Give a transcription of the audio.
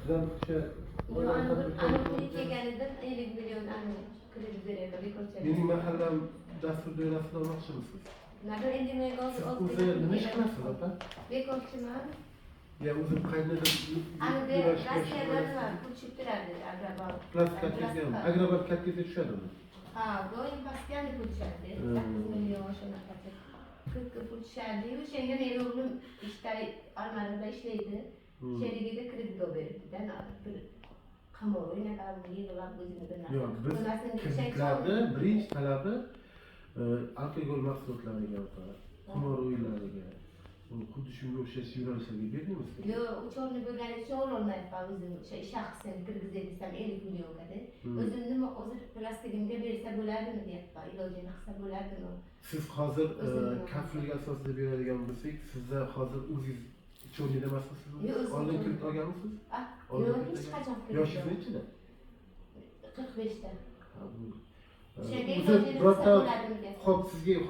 sizdan o'sha aniqlik kelganida 50 million kredit beradi bekorchilar. mening mahallam dastur doirasida olmoqchimisiz? Nada endi menga Siz o'zi nima ish qilasiz opa? bekorchiman. Ya o'zim qayerdadir Rossiyada nima pul turardi Agrobal. Agrobal kattaga tushadimi? Ha, doim постоянно pul tushadi. 8 million shunaqa. 40 pul tushadi. O'shanga men o'g'lim ishda Almarida ishlaydi. Sherigida kredit beribdi-da, bir qamor o'ynaga yig'lab o'zini bir narsa. Yo'q, biz kreditlarda birinchi talabi alkogol mahsulotlariga, qimor o'yinlariga, xuddi shunga o'xshash yo'nalishlarga berdingiz. Yo'q, uchovni bo'lgani uchun ololmayapman o'zim. O'sha shaxsan kirgizay desam 50 millionga-da. O'zim nima o'zi plastigimga bersa bo'ladimi deyapman, ilojini qilsa bo'ladimi? Siz hozir kafillik asosida beradigan bo'lsak, sizlar hozir o'zingiz uchovni emasmisiz? Oldin kredit olganmisiz? Yo'q, hech qachon kredit. Yoshingiz nechida? 45 ta. O'zi birorta, xo'p, sizga